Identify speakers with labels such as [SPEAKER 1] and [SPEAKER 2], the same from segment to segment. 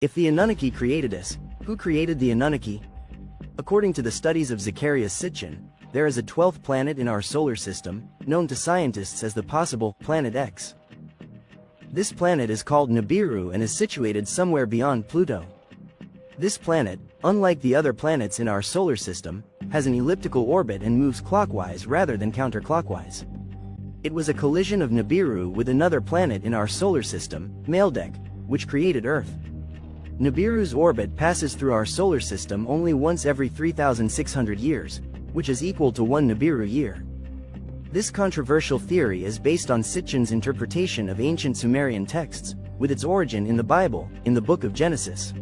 [SPEAKER 1] If the Anunnaki created us, who created the Anunnaki? According to the studies of Zacharias Sitchin, there is a 12th planet in our solar system, known to scientists as the possible Planet X. This planet is called Nibiru and is situated somewhere beyond Pluto. This planet, unlike the other planets in our solar system, has an elliptical orbit and moves clockwise rather than counterclockwise. It was a collision of Nibiru with another planet in our solar system, Maldek, which created Earth. Nibiru's orbit passes through our solar system only once every 3,600 years, which is equal to 1 Nibiru year. This controversial theory is based on Sitchin's interpretation of ancient Sumerian texts, with its origin in the Bible, in the Book of Genesis.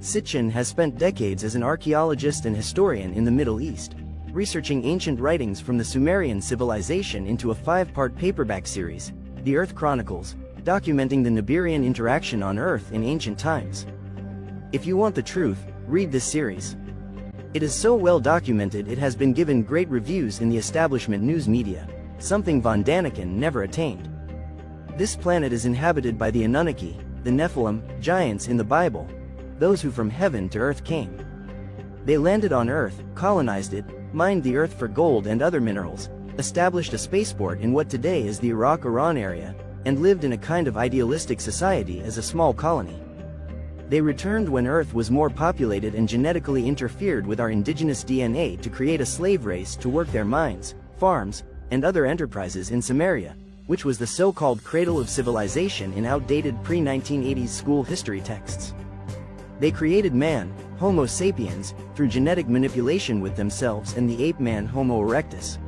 [SPEAKER 1] Sitchin has spent decades as an archaeologist and historian in the Middle East, researching ancient writings from the Sumerian civilization into a 5-part paperback series, The Earth Chronicles, documenting the Nibirian interaction on Earth in ancient times. If you want the truth, read this series. It is so well documented it has been given great reviews in the establishment news media, something von Daniken never attained. This planet is inhabited by the Anunnaki, the Nephilim, giants in the Bible, those who from heaven to earth came. They landed on Earth, colonized it, mined the Earth for gold and other minerals, established a spaceport in what today is the Iraq-Iran area, and lived in a kind of idealistic society as a small colony. They returned when Earth was more populated and genetically interfered with our indigenous DNA to create a slave race to work their mines, farms, and other enterprises in Sumeria, which was the so-called cradle of civilization in outdated pre-1980s school history texts. They created man, Homo sapiens, through genetic manipulation with themselves and the ape man Homo erectus.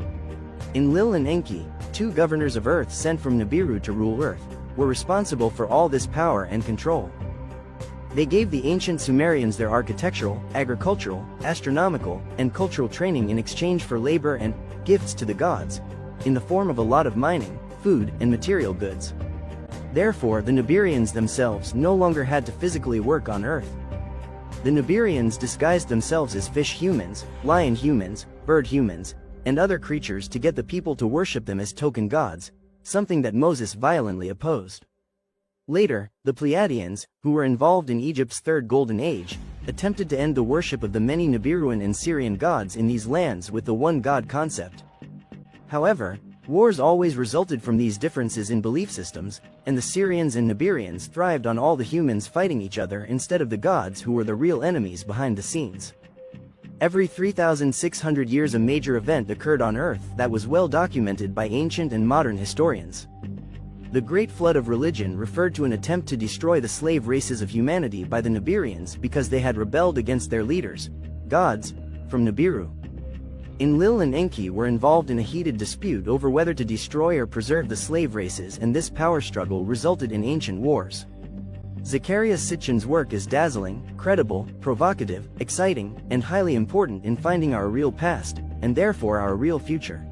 [SPEAKER 1] Enlil and Enki, 2 governors of Earth sent from Nibiru to rule Earth, were responsible for all this power and control. They gave the ancient Sumerians their architectural, agricultural, astronomical, and cultural training in exchange for labor and gifts to the gods, in the form of a lot of mining, food, and material goods. Therefore, the Nibirians themselves no longer had to physically work on Earth. The Nibirians disguised themselves as fish humans, lion humans, bird humans, and other creatures to get the people to worship them as token gods, something that Moses violently opposed. Later, the Pleiadians, who were involved in Egypt's Third Golden Age, attempted to end the worship of the many Nibiruan and Syrian gods in these lands with the one god concept. However, wars always resulted from these differences in belief systems, and the Syrians and Nibirians thrived on all the humans fighting each other instead of the gods who were the real enemies behind the scenes. Every 3,600 years a major event occurred on Earth that was well documented by ancient and modern historians. The Great Flood of Religion referred to an attempt to destroy the slave races of humanity by the Nibirians because they had rebelled against their leaders, gods, from Nibiru. Enlil and Enki were involved in a heated dispute over whether to destroy or preserve the slave races, and this power struggle resulted in ancient wars. Zacharias Sitchin's work is dazzling, credible, provocative, exciting, and highly important in finding our real past, and therefore our real future.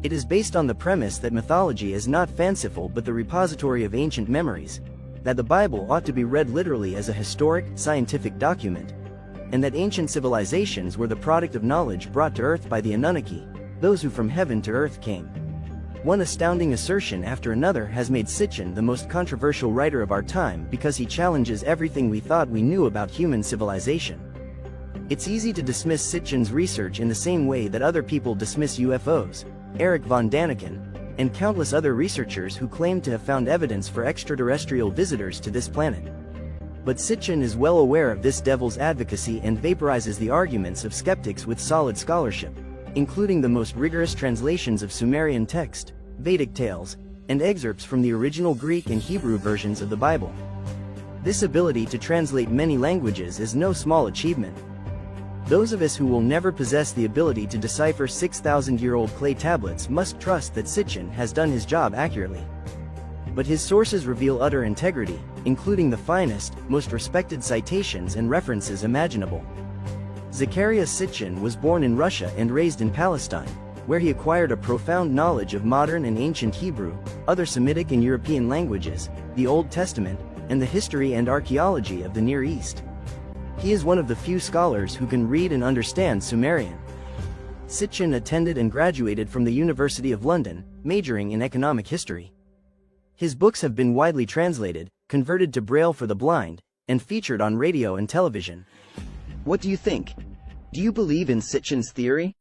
[SPEAKER 1] It is based on the premise that mythology is not fanciful but the repository of ancient memories, that the Bible ought to be read literally as a historic, scientific document, and that ancient civilizations were the product of knowledge brought to Earth by the Anunnaki, those who from heaven to Earth came. One astounding assertion after another has made Sitchin the most controversial writer of our time because he challenges everything we thought we knew about human civilization. It's easy to dismiss Sitchin's research in the same way that other people dismiss UFOs, Eric von Daniken, and countless other researchers who claim to have found evidence for extraterrestrial visitors to this planet. But Sitchin is well aware of this devil's advocacy and vaporizes the arguments of skeptics with solid scholarship, including the most rigorous translations of Sumerian text, Vedic tales, and excerpts from the original Greek and Hebrew versions of the Bible. This ability to translate many languages is no small achievement. Those of us who will never possess the ability to decipher 6,000-year-old clay tablets must trust that Sitchin has done his job accurately. But his sources reveal utter integrity, including the finest, most respected citations and references imaginable. Zacharias Sitchin was born in Russia and raised in Palestine, where he acquired a profound knowledge of modern and ancient Hebrew, other Semitic and European languages, the Old Testament, and the history and archaeology of the Near East. He is one of the few scholars who can read and understand Sumerian. Sitchin attended and graduated from the University of London, majoring in economic history. His books have been widely translated, converted to Braille for the blind, and featured on radio and television. What do you think? Do you believe in Sitchin's theory?